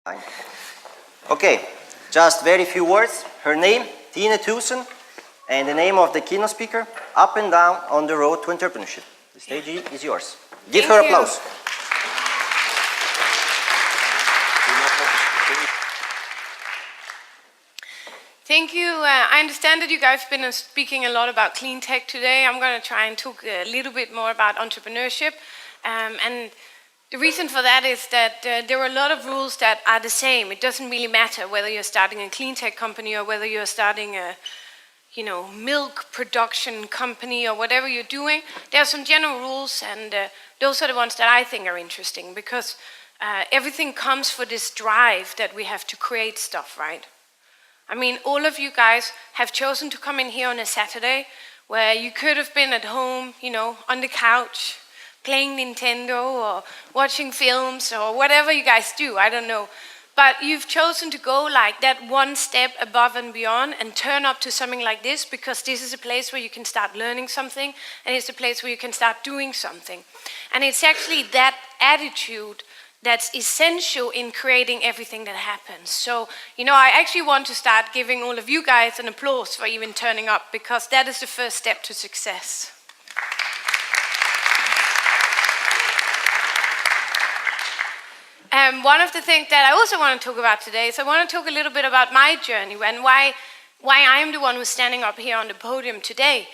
Okay, just very few words. Her name, Tine Thygesen, and the name of the keynote speaker, Up and Down on the Road to Entrepreneurship. The stage is yours. Give her applause. Thank you. I understand that you guys have been speaking a lot about clean tech today. I'm going to try and talk a little bit more about entrepreneurship. And the reason for that is that there are a lot of rules that are the same. It doesn't really matter whether you're starting a clean tech company or whether you're starting a milk production company or whatever you're doing. There are some general rules, and those are the ones that I think are interesting because everything comes for this drive that we have to create stuff, right? I mean, all of you guys have chosen to come in here on a Saturday where you could have been at home, on the couch, playing Nintendo or watching films or whatever you guys do, I don't know. But you've chosen to go like that one step above and beyond and turn up to something like this because this is a place where you can start learning something and it's a place where you can start doing something. And it's actually that attitude that's essential in creating everything that happens. So, I actually want to start giving all of you guys an applause for even turning up because that is the first step to success. One of the things that I also want to talk about today is I want to talk a little bit about my journey and why I am the one who's standing up here on the podium today.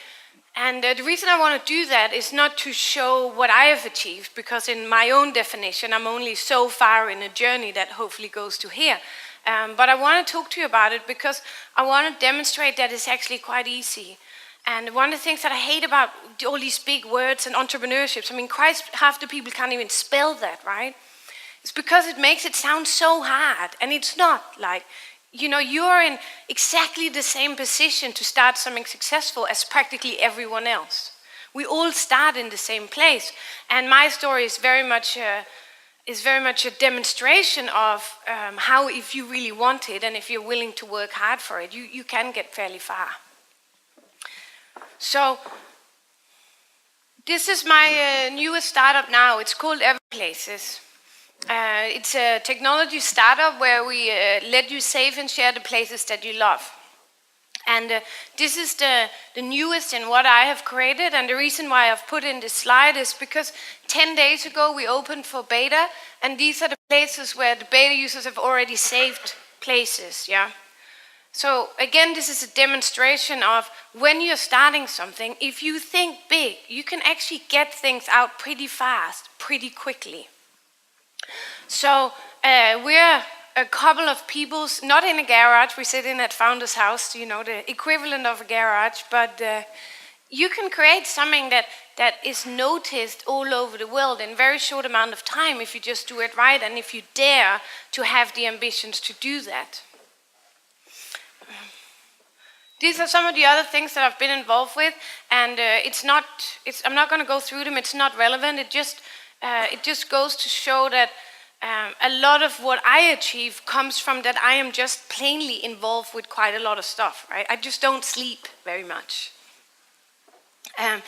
And the reason I want to do that is not to show what I have achieved, because in my own definition, I'm only so far in a journey that hopefully goes to here. But I want to talk to you about it because I want to demonstrate that it's actually quite easy. And one of the things that I hate about all these big words and entrepreneurships, I mean, Christ, half the people can't even spell that, right? It's because it makes it sound so hard, and it's not. Like, you're in exactly the same position to start something successful as practically everyone else. We all start in the same place, and my story is very much a demonstration of how, if you really want it and if you're willing to work hard for it, you can get fairly far. So this is my newest startup now. It's called Everplaces. It's a technology startup where we let you save and share the places that you love. And this is the newest in what I have created, and the reason why I've put in this slide is because 10 days ago we opened for beta, and these are the places where the beta users have already saved places, yeah? So again, this is a demonstration of when you're starting something, if you think big, you can actually get things out pretty fast, pretty quickly. So we're a couple of people, not in a garage, we sit in at Founder's House, the equivalent of a garage, but you can create something that is noticed all over the world in a very short amount of time if you just do it right and if you dare to have the ambitions to do that. These are some of the other things that I've been involved with, and I'm not going to go through them, it's not relevant, it just goes to show that a lot of what I achieve comes from that I am just plainly involved with quite a lot of stuff, right? I just don't sleep very much. And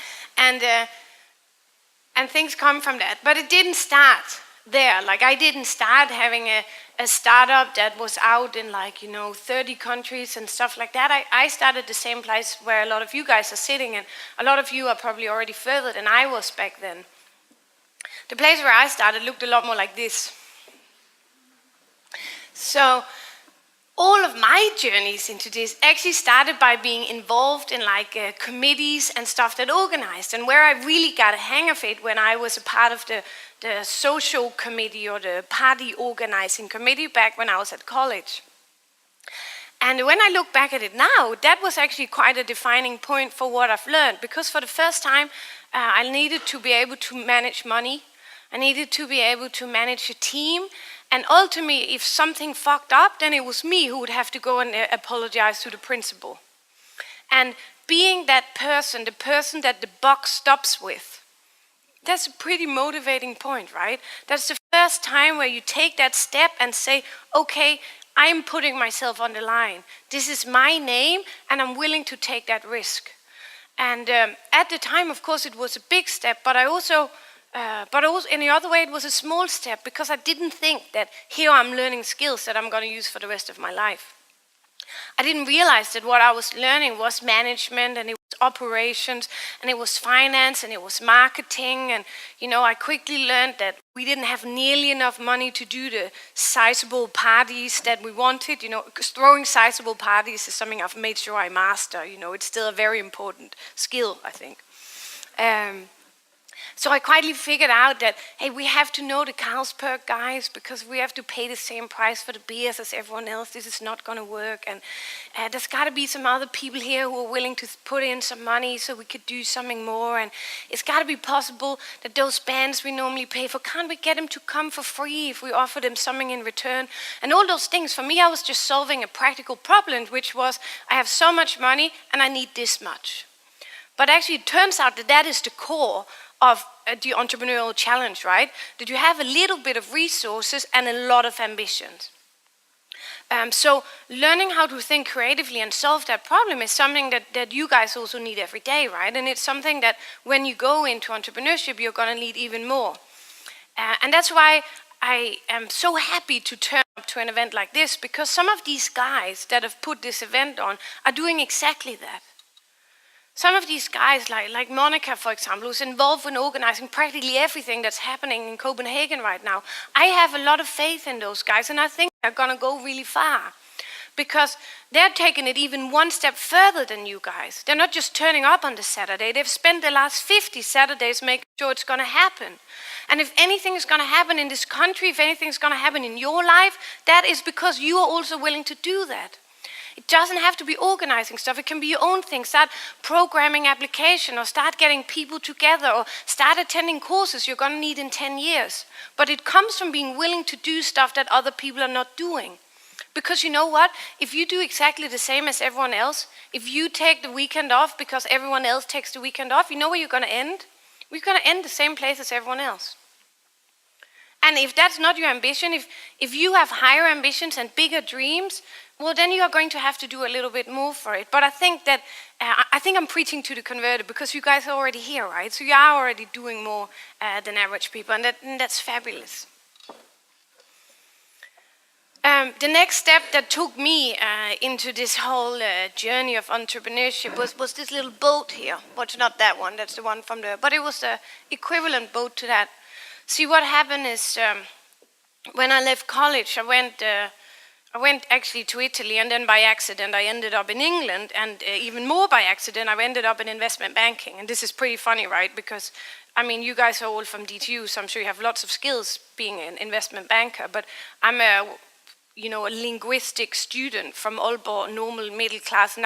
things come from that. But it didn't start there. Like, I didn't start having a startup that was out in 30 countries and stuff like that. I started the same place where a lot of you guys are sitting, and a lot of you are probably already further than I was back then. The place where I started looked a lot more like this. So all of my journeys into this actually started by being involved in committees and stuff that organized, and where I really got a hang of it when I was a part of the social committee or the party organizing committee back when I was at college. And when I look back at it now, that was actually quite a defining point for what I've learned, because for the first time I needed to be able to manage money. I needed to be able to manage a team, and ultimately, if something fucked up, then it was me who would have to go and apologize to the principal. And being that person, the person that the buck stops with, that's a pretty motivating point, right? That's the first time where you take that step and say, okay, I'm putting myself on the line. This is my name, and I'm willing to take that risk. And at the time, of course, it was a big step, but I also But also in the other way, it was a small step because I didn't think that here I'm learning skills that I'm going to use for the rest of my life. I didn't realize that what I was learning was management, and it was operations, and it was finance, and it was marketing. And, I quickly learned that we didn't have nearly enough money to do the sizable parties that we wanted. Because throwing sizable parties is something I've made sure I master. It's still a very important skill, I think. So I quietly figured out that, hey, we have to know the Carlsberg guys because we have to pay the same price for the beers as everyone else. This is not going to work. And there's got to be some other people here who are willing to put in some money so we could do something more. And it's got to be possible that those bands we normally pay for, can't we get them to come for free if we offer them something in return? And all those things. For me, I was just solving a practical problem, which was I have so much money and I need this much. But actually, it turns out that that is the core of the entrepreneurial challenge, right? That you have a little bit of resources and a lot of ambitions. So learning how to think creatively and solve that problem is something that you guys also need every day, right? And it's something that when you go into entrepreneurship, you're going to need even more. And that's why I am so happy to turn up to an event like this, because some of these guys that have put this event on are doing exactly that. Some of these guys, like Monica, for example, who's involved in organizing practically everything that's happening in Copenhagen right now, I have a lot of faith in those guys, and I think they're going to go really far. Because they're taking it even one step further than you guys. They're not just turning up on the Saturday. They've spent the last 50 Saturdays making sure it's going to happen. And if anything is going to happen in this country, if anything is going to happen in your life, that is because you are also willing to do that. It doesn't have to be organizing stuff. It can be your own thing. Start programming application, or start getting people together, or start attending courses you're going to need in 10 years. But it comes from being willing to do stuff that other people are not doing. Because you know what? If you do exactly the same as everyone else, if you take the weekend off because everyone else takes the weekend off, you know where you're going to end? We're going to end the same place as everyone else. And if that's not your ambition, if you have higher ambitions and bigger dreams, well, then you are going to have to do a little bit more for it. But I think that I'm preaching to the converted, because you guys are already here, right? So you are already doing more than average people, and that's fabulous. The next step that took me into this whole journey of entrepreneurship was this little boat here. Well, it's not that one, that's the one from the, but it was the equivalent boat to that. See, what happened is when I left college, I went actually to Italy, and then by accident I ended up in England, and even more by accident I ended up in investment banking. And this is pretty funny, right? Because, I mean, you guys are all from DTU, so I'm sure you have lots of skills being an investment banker, but I'm a linguistic student from Aalborg, normal middle class, and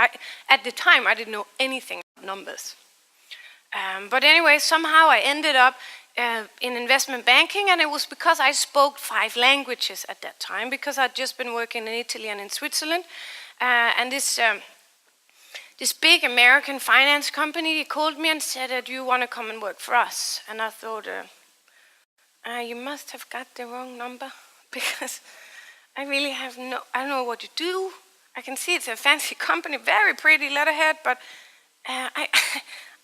at the time I didn't know anything about numbers. But anyway, somehow I ended up in investment banking, and it was because I spoke 5 languages at that time, because I'd just been working in Italy and in Switzerland, and this big American finance company called me and said, do you want to come and work for us? And I thought, you must have got the wrong number, because I really I don't know what you do. I can see it's a fancy company, very pretty letterhead, but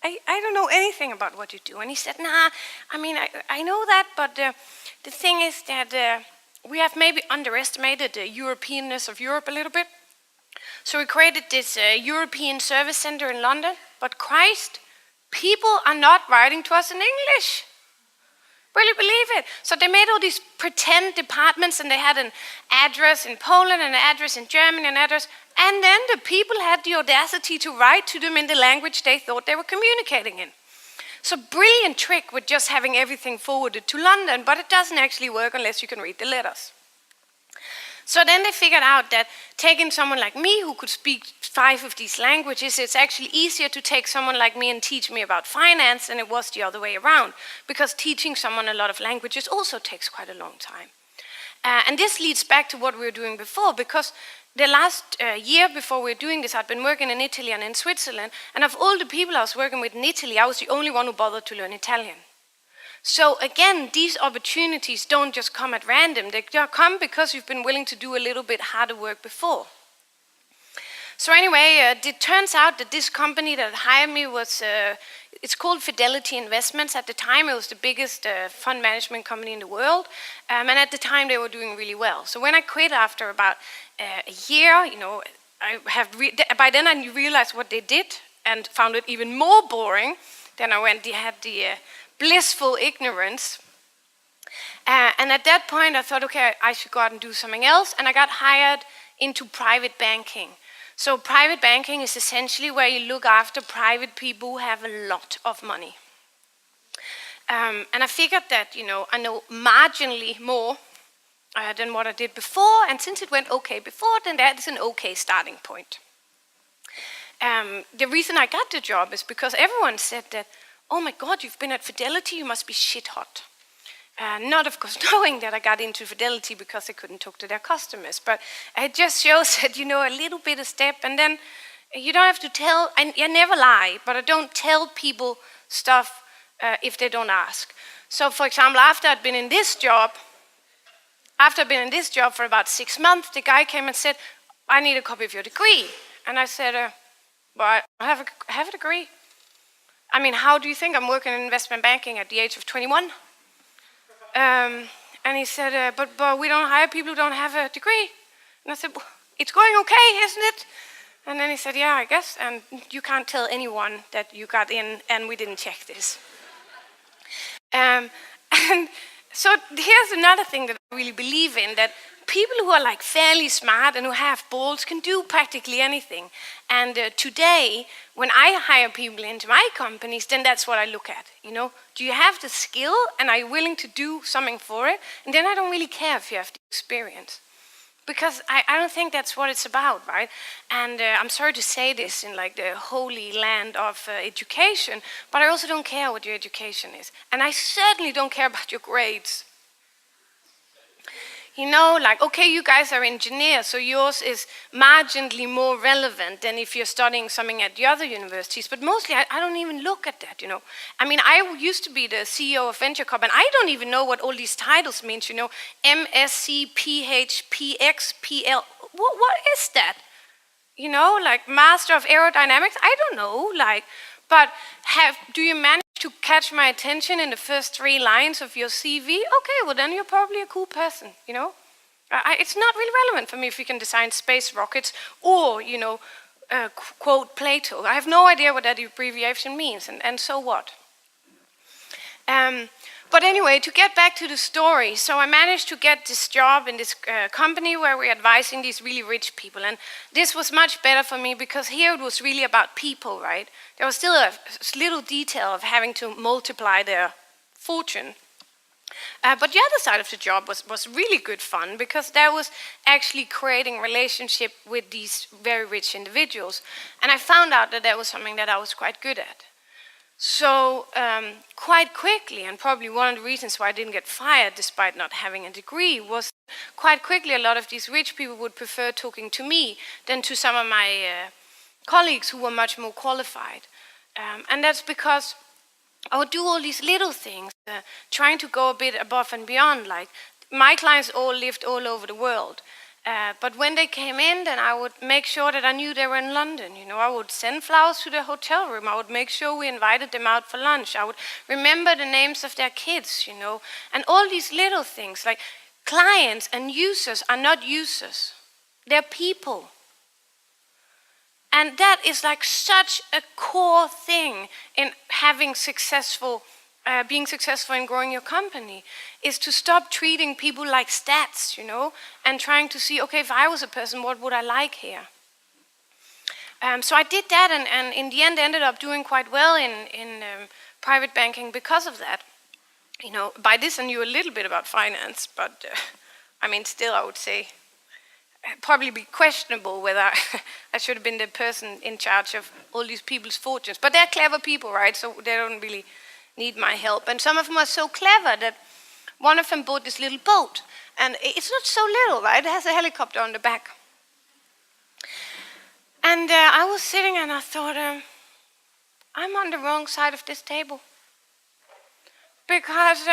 I don't know anything about what you do. And he said, nah, I mean, I know that, but the thing is that we have maybe underestimated the Europeanness of Europe a little bit. So we created this European service center in London, but Christ, people are not writing to us in English. Really believe it. So they made all these pretend departments, and they had an address in Poland, an address in Germany, an address, and then the people had the audacity to write to them in the language they thought they were communicating in. So brilliant trick with just having everything forwarded to London, but it doesn't actually work unless you can read the letters. So then they figured out that taking someone like me who could speak 5 of these languages, it's actually easier to take someone like me and teach me about finance than it was the other way around, because teaching someone a lot of languages also takes quite a long time. And this leads back to what we were doing before, because the last year before we were doing this, I'd been working in Italy and in Switzerland, and of all the people I was working with in Italy, I was the only one who bothered to learn Italian. So again, these opportunities don't just come at random. They come because you've been willing to do a little bit harder work before. So anyway, it turns out that this company that hired me was it's called Fidelity Investments. At the time, it was the biggest fund management company in the world, and at the time they were doing really well. So when I quit after about a year, by then I realized what they did and found it even more boring. Then I had the blissful ignorance. And at that point, I thought, okay, I should go out and do something else. And I got hired into private banking. So private banking is essentially where you look after private people who have a lot of money. And I figured that, I know marginally more than what I did before. And since it went okay before, then that is an okay starting point. The reason I got the job is because everyone said that, oh my God, you've been at Fidelity, you must be shit hot. Not, of course, knowing that I got into Fidelity because they couldn't talk to their customers. But it just shows that, a little bit of step. And then you don't have to tell, I never lie, but I don't tell people stuff if they don't ask. So, for example, after I'd been in this job for about 6 months, the guy came and said, I need a copy of your degree. And I said, well, I have a degree. I mean, how do you think I'm working in investment banking at the age of 21? And he said, but we don't hire people who don't have a degree. And I said, well, it's going okay, isn't it? And then he said, yeah, I guess. And you can't tell anyone that you got in and we didn't check this. And so here's another thing that I really believe in, that people who are like fairly smart and who have balls can do practically anything. And today, when I hire people into my companies, then that's what I look at. Do you have the skill and are you willing to do something for it? And then I don't really care if you have the experience. Because I don't think that's what it's about, right? And I'm sorry to say this in like the holy land of education, but I also don't care what your education is. And I certainly don't care about your grades. Okay, you guys are engineers, so yours is marginally more relevant than if you're studying something at the other universities. But mostly, I don't even look at that, I mean, I used to be the CEO of Venture Corp, and I don't even know what all these titles mean, MSc, PH, PL. What is that? Like Master of Aerodynamics? I don't know, but do you manage to catch my attention in the first 3 lines of your CV? Okay, well then you're probably a cool person, It's not really relevant for me if you can design space rockets or, quote Plato. I have no idea what that abbreviation means, and so what? But anyway, to get back to the story, so I managed to get this job in this company where we're advising these really rich people. And this was much better for me because here it was really about people, right? There was still a little detail of having to multiply their fortune. But the other side of the job was really good fun because that was actually creating relationship with these very rich individuals. And I found out that was something that I was quite good at. So quite quickly, and probably one of the reasons why I didn't get fired despite not having a degree, was quite quickly a lot of these rich people would prefer talking to me than to some of my colleagues who were much more qualified. And that's because I would do all these little things, trying to go a bit above and beyond. Like my clients all lived all over the world. But when they came in, then I would make sure that I knew they were in London. I would send flowers to their hotel room. I would make sure we invited them out for lunch. I would remember the names of their kids, And all these little things, like clients and users are not users. They're people. And that is like such a core thing in having being successful in growing your company, is to stop treating people like stats, and trying to see, okay, if I was a person, what would I like here? So I did that, and in the end ended up doing quite well in private banking because of that. By this I knew a little bit about finance, but still I would say probably be questionable whether I should have been the person in charge of all these people's fortunes. But they're clever people, right? So they don't really need my help. And some of them are so clever that one of them bought this little boat. And it's not so little, right? It has a helicopter on the back. And I was sitting and I thought, I'm on the wrong side of this table. Because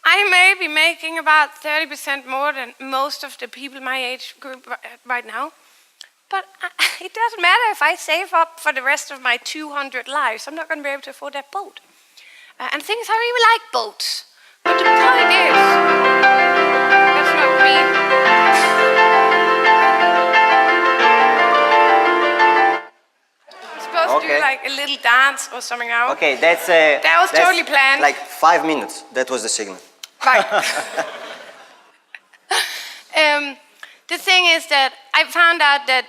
I may be making about 30% more than most of the people my age group right now. but it doesn't matter if I save up for the rest of my 200 lives. I'm not going to be able to afford that boat. And the thing is, I really like boats. But the point is, that's not me. I'm supposed to do like a little dance or something now. Okay, that was totally planned. Like 5 minutes. That was the signal. Right. The thing is that I found out that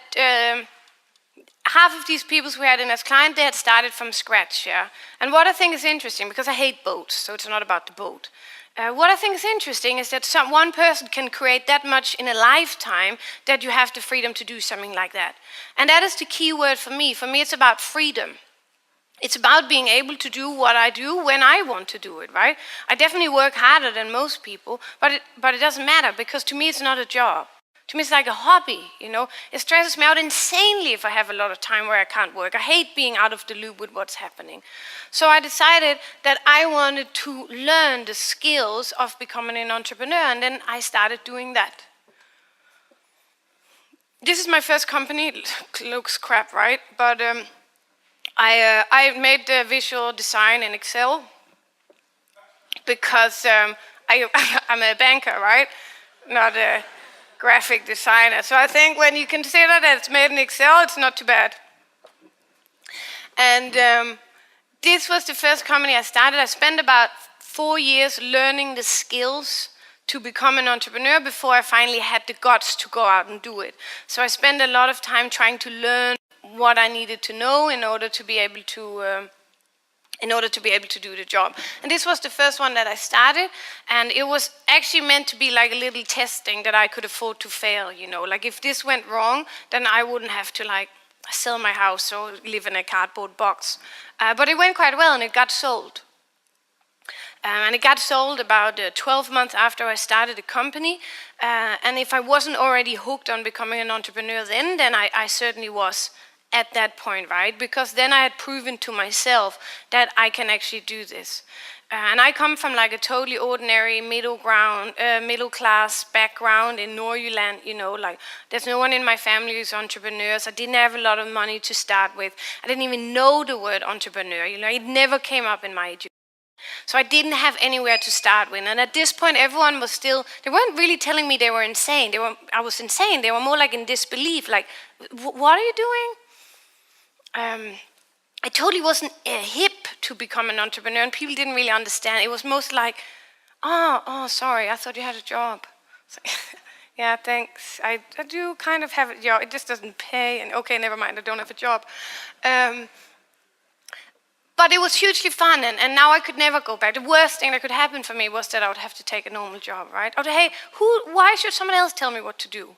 half of these people who had in as client, they had started from scratch, yeah. And what I think is interesting, because I hate boats, so it's not about the boat. What I think is interesting is that one person can create that much in a lifetime that you have the freedom to do something like that. And that is the key word for me. For me, it's about freedom. It's about being able to do what I do when I want to do it, right? I definitely work harder than most people, but it doesn't matter, because to me it's not a job. To me it's like a hobby, you know? It stresses me out insanely if I have a lot of time where I can't work. I hate being out of the loop with what's happening. So I decided that I wanted to learn the skills of becoming an entrepreneur, and then I started doing that. This is my first company. It looks crap, right? But I made the visual design in Excel because I'm a banker, right? Not a graphic designer. So I think when you consider that it's made in Excel, it's not too bad. And this was the first company I started. I spent about 4 years learning the skills to become an entrepreneur before I finally had the guts to go out and do it. So I spent a lot of time trying to learn what I needed to know in order to be able to do the job. And this was the first one that I started, and it was actually meant to be like a little testing that I could afford to fail, you know. Like if this went wrong, then I wouldn't have to like sell my house or live in a cardboard box. But it went quite well, and it got sold. And it got sold about 12 months after I started the company. And if I wasn't already hooked on becoming an entrepreneur then I certainly was at that point, right? Because then I had proven to myself that I can actually do this. And I come from like a totally ordinary middle class background in Nordjylland, you know, like there's no one in my family who's entrepreneurs. I didn't have a lot of money to start with. I didn't even know the word entrepreneur, you know, it never came up in my education. So I didn't have anywhere to start with. And at this point, everyone was still, they weren't really telling me they were insane. I was insane. They were more like in disbelief, like, what are you doing? I totally wasn't hip to become an entrepreneur, and people didn't really understand. It was most like, oh, sorry, I thought you had a job. Like, yeah, thanks. I do kind of have a job. It just doesn't pay. And okay, never mind, I don't have a job. But it was hugely fun, and now I could never go back. The worst thing that could happen for me was that I would have to take a normal job, right? Or hey, why should someone else tell me what to do?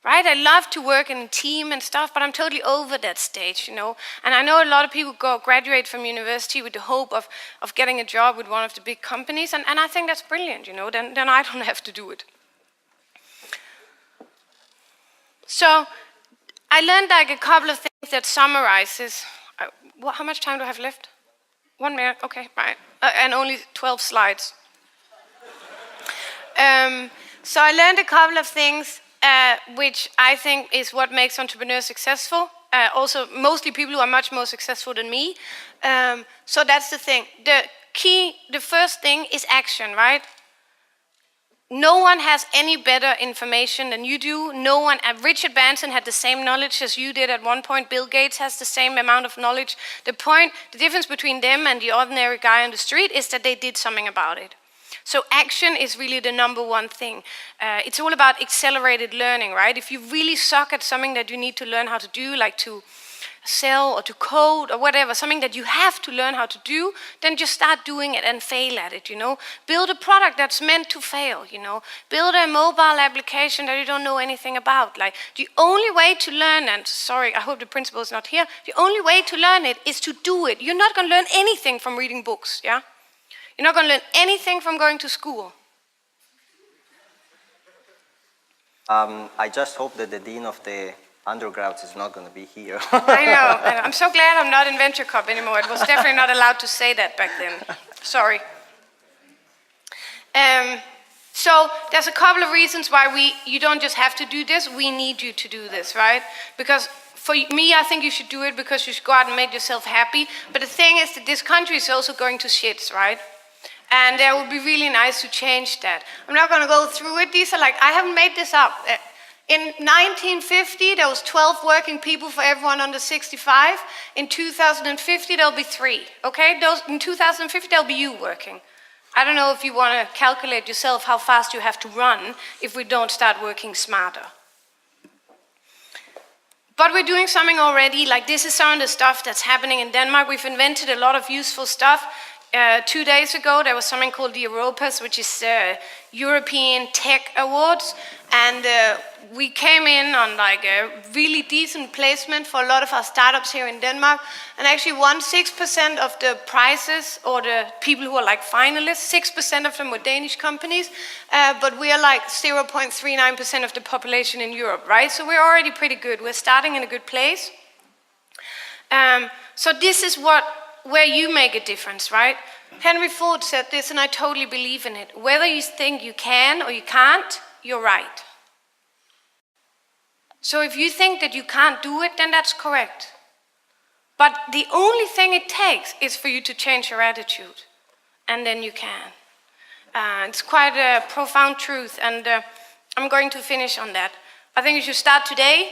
Right? I love to work in a team and stuff, but I'm totally over that stage, you know. And I know a lot of people graduate from university with the hope of getting a job with one of the big companies, and I think that's brilliant, you know. Then I don't have to do it. So I learned like a couple of things that summarizes. How much time do I have left? 1 minute, okay, right. And only 12 slides. So I learned a couple of things which I think is what makes entrepreneurs successful. Also, mostly people who are much more successful than me. So that's the thing. The first thing is action, right? No one has any better information than you do. No one, Richard Branson had the same knowledge as you did at one point. Bill Gates has the same amount of knowledge. The difference between them and the ordinary guy on the street is that they did something about it. So action is really the number one thing. It's all about accelerated learning, right? If you really suck at something that you need to learn how to do, like to sell or to code or whatever, something that you have to learn how to do, then just start doing it and fail at it, you know. Build a product that's meant to fail, you know. Build a mobile application that you don't know anything about. Like, the only way to learn, and sorry, I hope the principal is not here, the only way to learn it is to do it. You're not going to learn anything from reading books, yeah? You're not going to learn anything from going to school. I just hope that the dean of the undergrads is not going to be here. I know. I'm so glad I'm not in Venture Cup anymore. It was definitely not allowed to say that back then. Sorry. So there's a couple of reasons why you don't just have to do this, we need you to do this, right? Because for me, I think you should do it because you should go out and make yourself happy. But the thing is that this country is also going to shits, right? And it would be really nice to change that. I'm not going to go through it. These are like, I haven't made this up. In 1950, there was 12 working people for everyone under 65. In 2050, there'll be 3, okay? In 2050, there'll be you working. I don't know if you want to calculate yourself how fast you have to run if we don't start working smarter. But we're doing something already, like this is some of the stuff that's happening in Denmark. We've invented a lot of useful stuff. 2 days ago, there was something called the Europas, which is European Tech Awards. And we came in on like a really decent placement for a lot of our startups here in Denmark. And actually won 6% of the prizes, or the people who are like finalists, 6% of them were Danish companies. But we are like 0.39% of the population in Europe, right? So we're already pretty good. We're starting in a good place. So this is where you make a difference, right? Henry Ford said this, and I totally believe in it. Whether you think you can or you can't, you're right. So if you think that you can't do it, then that's correct. But the only thing it takes is for you to change your attitude, and then you can. It's quite a profound truth, and I'm going to finish on that. I think you should start today.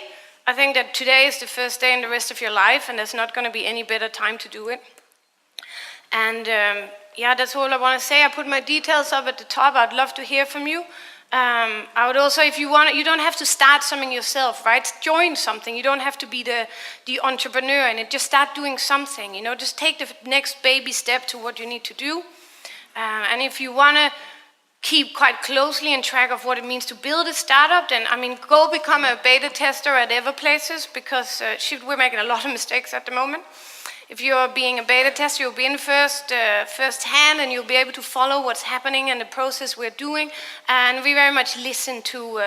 I think that today is the first day in the rest of your life, and there's not going to be any better time to do it. And yeah, that's all I want to say. I put my details up at the top. I'd love to hear from you. I would also, if you want, you don't have to start something yourself, right? Join something. You don't have to be the entrepreneur in it. Just start doing something, you know, just take the next baby step to what you need to do. And if you want to keep quite closely in track of what it means to build a startup, then, I mean, go become a beta tester at Everplaces, because we're making a lot of mistakes at the moment. If you're being a beta tester, you'll be in first hand, and you'll be able to follow what's happening and the process we're doing. And we very much listen to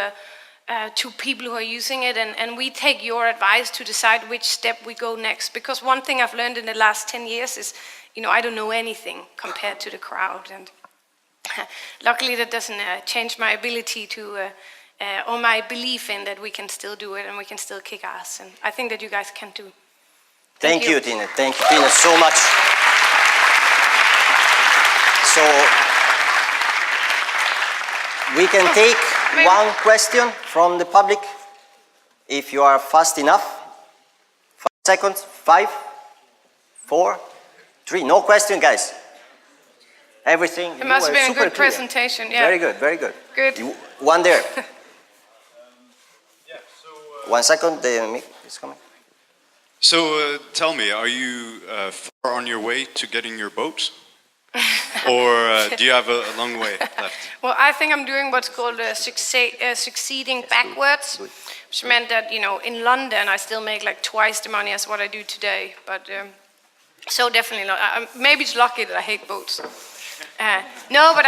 people who are using it, and we take your advice to decide which step we go next. Because one thing I've learned in the last 10 years is, you know, I don't know anything compared to the crowd. And luckily that doesn't change my ability to, or my belief in that we can still do it and we can still kick ass. And I think that you guys can too. Thank you, Tine. Thank you, Tine, so much. So we can take one question from the public if you are fast enough. 5 seconds. 5, 4, 3. No question, guys. Everything. It must have been a good presentation. Yeah. Very good. Very good. Good. One there. 1 second. The mic is coming. So tell me, are you far on your way to getting your boat? Or do you have a long way left? Well, I think I'm doing what's called succeeding backwards, which meant that, you know, in London I still make like twice the money as what I do today. But so definitely not. Maybe it's lucky that I hate boats. No, but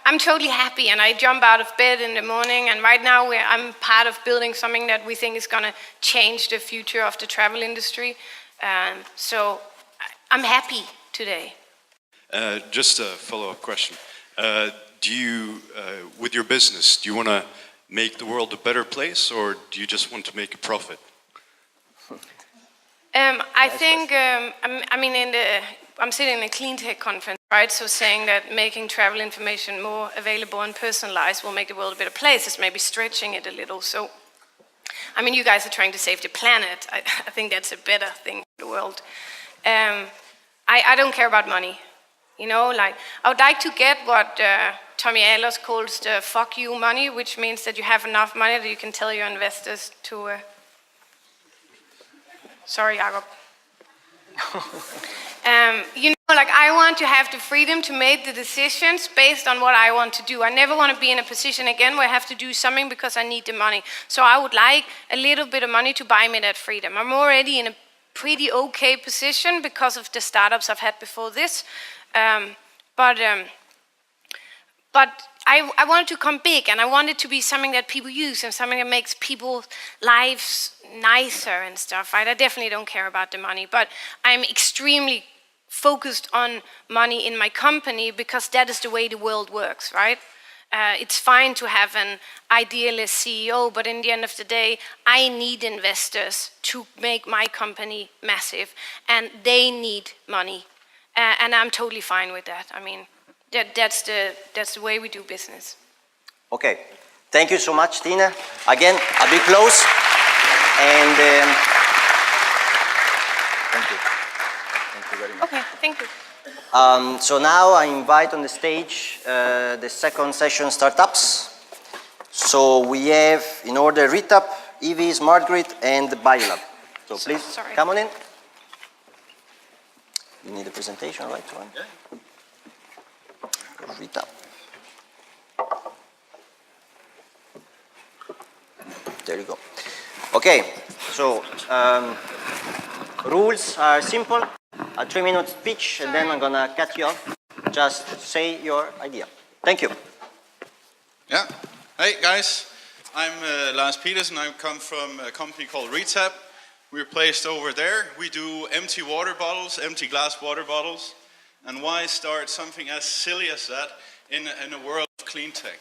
I'm totally happy, and I jump out of bed in the morning, and right now I'm part of building something that we think is going to change the future of the travel industry. So I'm happy today. Just a follow-up question. Do you, with your business, do you want to make the world a better place, or do you just want to make a profit? I think, I mean, I'm sitting in a clean tech conference, right? So saying that making travel information more available and personalized will make the world a better place is maybe stretching it a little. So, I mean, you guys are trying to save the planet. I think that's a better thing for the world. I don't care about money. You know, like, I would like to get what Tommy Ahlers calls the fuck you money, which means that you have enough money that you can tell your investors to... Sorry, Jacob. You know, like, I want to have the freedom to make the decisions based on what I want to do. I never want to be in a position again where I have to do something because I need the money. So I would like a little bit of money to buy me that freedom. I'm already in a pretty okay position because of the startups I've had before this. But I wanted to come big, and I want it to be something that people use and something that makes people's lives nicer and stuff, right? I definitely don't care about the money, but I'm extremely focused on money in my company because that is the way the world works, right? It's fine to have an idealist CEO, but in the end of the day, I need investors to make my company massive, and they need money. And I'm totally fine with that. I mean, that's the way we do business. Okay. Thank you so much, Tina. Again, a big close. And thank you. Thank you very much. Okay, thank you. So now I invite on the stage the second session startups. So we have, in order, Retap, EV, Smart Grid, and Biolab. So please, sorry. come on in. You need a presentation, right? Yeah. Retap. There you go. Okay, so rules are simple. A 3-minute speech, and then I'm gonna cut you off. Just say your idea. Thank you. Yeah. Hey guys, I'm Lars Petersen. I come from a company called Retap. We're placed over there. We do empty water bottles, empty glass water bottles. And why start something as silly as that in a world of clean tech?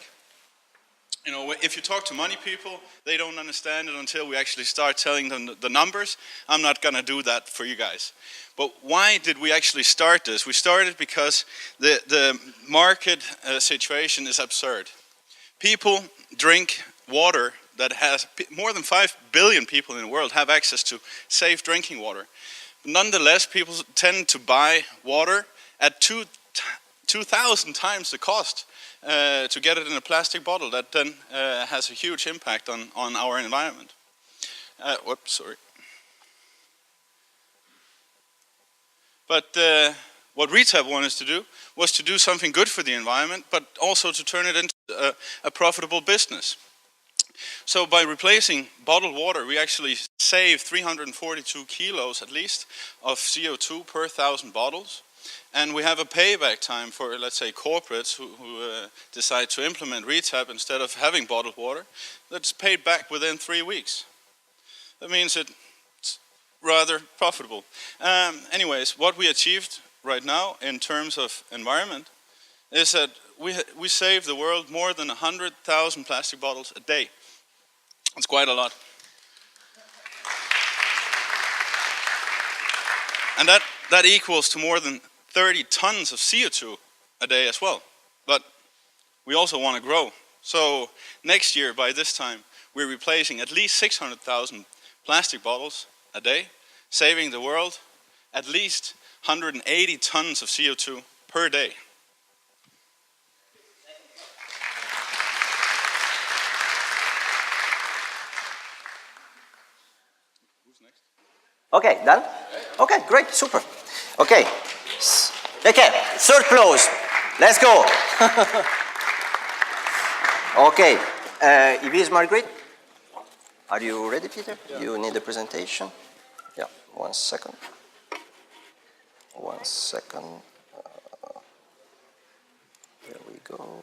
You know, if you talk to money people, they don't understand it until we actually start telling them the numbers. I'm not going to do that for you guys. But why did we actually start this? We started because the market situation is absurd. People drink water that has more than 5 billion people in the world have access to safe drinking water. Nonetheless, people tend to buy water at 2,000 times the cost to get it in a plastic bottle. That then has a huge impact on our environment. Whoops, sorry. But what Retap wanted us to do was to do something good for the environment, but also to turn it into a profitable business. So by replacing bottled water, we actually save 342 kilos at least of CO2 per 1,000 bottles. And we have a payback time for, let's say, corporates who decide to implement Retap instead of having bottled water. That's paid back within 3 weeks. That means it's rather profitable. Anyways, what we achieved right now in terms of environment is that we save the world more than 100,000 plastic bottles a day. That's quite a lot. And that equals to more than 30 tons of CO2 a day as well. But we also want to grow. So next year, by this time, we're replacing at least 600,000 plastic bottles a day, saving the world at least 180 tons of CO2 per day. Okay, done? Okay, great, super. Okay, third close. Let's go. Okay, EV Smart Grid. Are you ready, Peter? Yeah. You need a presentation? Yeah, 1 second. 1 second. There we go.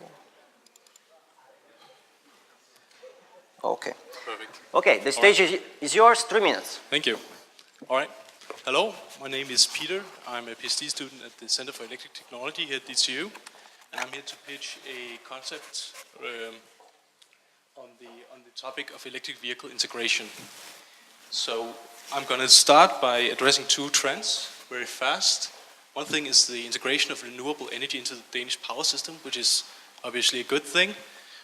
Okay. Perfect. Okay, the stage is yours, 3 minutes. Thank you. All right. Hello, my name is Peter. I'm a PhD student at the Center for Electric Technology here at DTU, and I'm here to pitch a concept on the topic of electric vehicle integration. So I'm going to start by addressing 2 trends very fast. One thing is the integration of renewable energy into the Danish power system, which is obviously a good thing,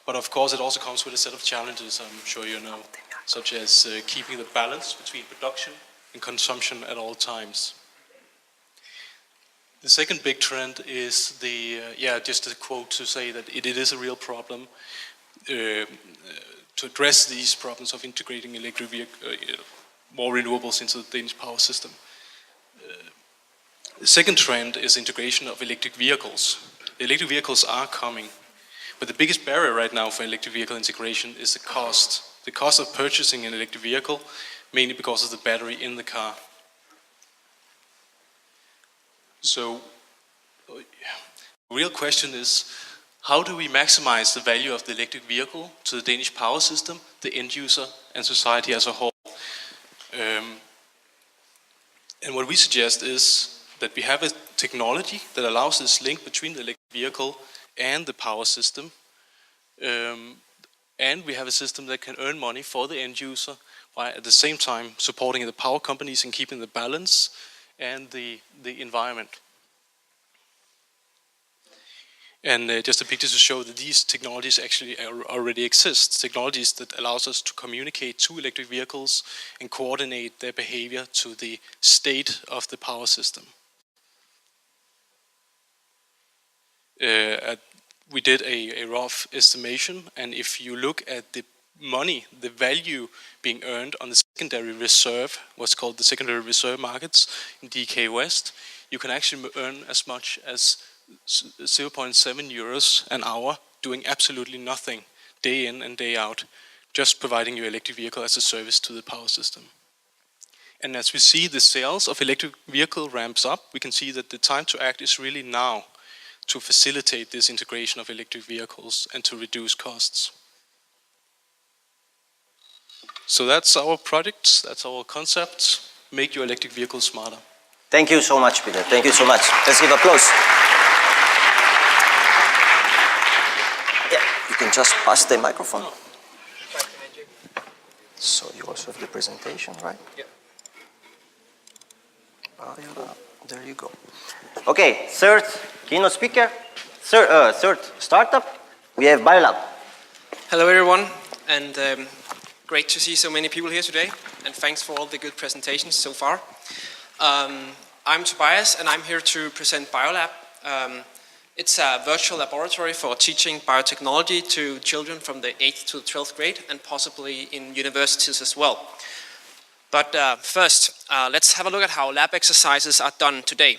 but of course it also comes with a set of challenges, I'm sure you know, such as keeping the balance between production and consumption at all times. The second big trend is just a quote to say that it is a real problem to address these problems of integrating electric more renewables into the Danish power system. The second trend is integration of electric vehicles. The electric vehicles are coming, but the biggest barrier right now for electric vehicle integration is the cost. The cost of purchasing an electric vehicle, mainly because of the battery in the car. So, the real question is, how do we maximize the value of the electric vehicle to the Danish power system, the end user, and society as a whole? And what we suggest is that we have a technology that allows this link between the electric vehicle and the power system, And we have a system that can earn money for the end user, while at the same time supporting the power companies and keeping the balance and the environment. And just a picture to show that these technologies actually already exist. Technologies that allows us to communicate to electric vehicles and coordinate their behavior to the state of the power system. We did a rough estimation, and if you look at the money, the value being earned on the secondary reserve, what's called the secondary reserve markets in DK West, you can actually earn as much as 0.7 euros an hour doing absolutely nothing day in and day out, just providing your electric vehicle as a service to the power system. And as we see the sales of electric vehicle ramps up, we can see that the time to act is really now to facilitate this integration of electric vehicles and to reduce costs. So that's our project, that's our concept, make your electric vehicles smarter. Thank you so much, Peter. Thank you so much. Let's give applause. Yeah, you can just pass the microphone. So you also have the presentation, right? Yeah. There you go. Okay, third keynote speaker, third startup, we have BioLab. Hello everyone, and great to see so many people here today, and thanks for all the good presentations so far. I'm Tobias, and I'm here to present BioLab. It's a virtual laboratory for teaching biotechnology to children from the 8th to the 12th grade, and possibly in universities as well. But first, let's have a look at how lab exercises are done today.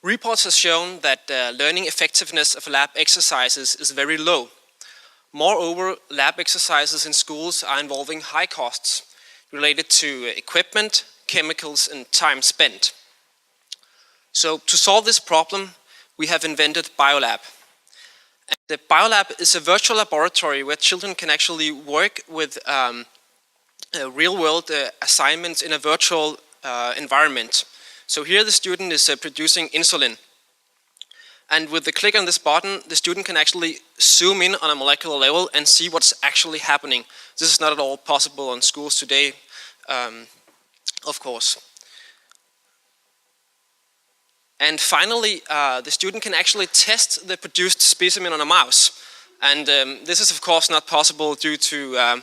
Reports have shown that learning effectiveness of lab exercises is very low. Moreover, lab exercises in schools are involving high costs related to equipment, chemicals, and time spent. So to solve this problem, we have invented BioLab. And the BioLab is a virtual laboratory where children can actually work with real-world assignments in a virtual environment. So here the student is producing insulin. And with the click on this button, the student can actually zoom in on a molecular level and see what's actually happening. This is not at all possible in schools today, of course. And finally, the student can actually test the produced specimen on a mouse. And this is of course not possible due to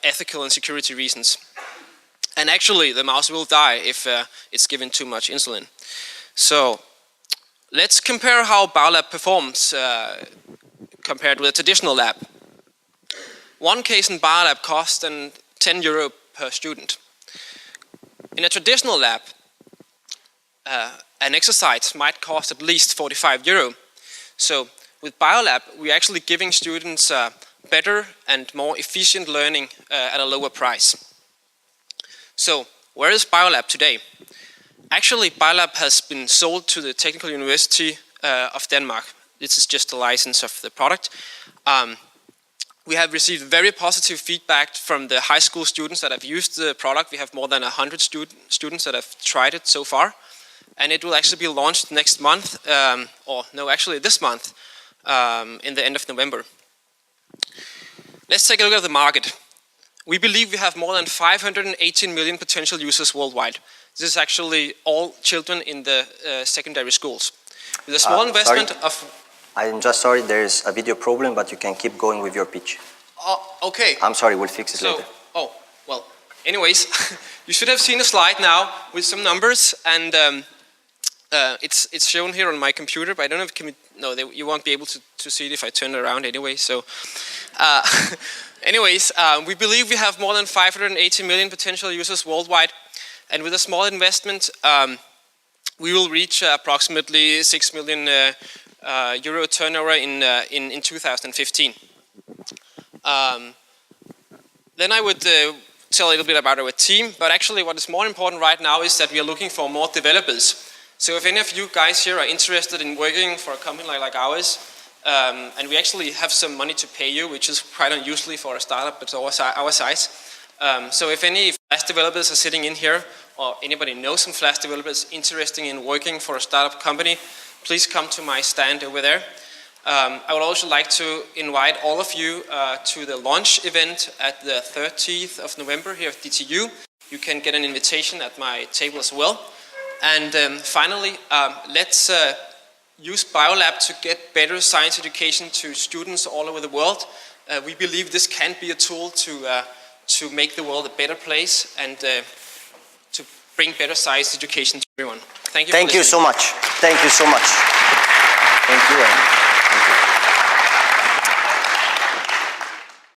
ethical and security reasons. And actually, the mouse will die if it's given too much insulin. So let's compare how BioLab performs compared with a traditional lab. One case in BioLab costs €10 per student. In a traditional lab, an exercise might cost at least €45. So with BioLab, we're actually giving students better and more efficient learning at a lower price. So where is BioLab today? Actually, BioLab has been sold to the Technical University of Denmark. This is just a license of the product. We have received very positive feedback from the high school students that have used the product. We have more than 100 students that have tried it so far. And it will actually be launched next month, or no, actually this month, in the end of November. Let's take a look at the market. We believe we have more than 518 million potential users worldwide. This is actually all children in the secondary schools. With a small investment of... I'm just sorry, there is a video problem, but you can keep going with your pitch. Okay. I'm sorry, we'll fix it later. Oh, well, anyways, you should have seen a slide now with some numbers, and it's shown here on my computer, but I don't know if you won't be able to see it if I turn it around anyway. So, anyways, we believe we have more than 580 million potential users worldwide, and with a small investment, we will reach approximately 6 million euro turnover in 2015. Then I would tell a little bit about our team, but actually what is more important right now is that we are looking for more developers. So if any of you guys here are interested in working for a company like ours, and we actually have some money to pay you, which is quite unusually for a startup at our size. So if any Flash developers are sitting in here, or anybody knows some Flash developers interested in working for a startup company, please come to my stand over there. I would also like to invite all of you to the launch event at the 30th of November here at DTU. You can get an invitation at my table as well. And finally, let's use Biolab to get better science education to students all over the world. We believe this can be a tool to make the world a better place and to bring better science education to everyone. Thank you. Thank you so much. Thank you so much. Thank you.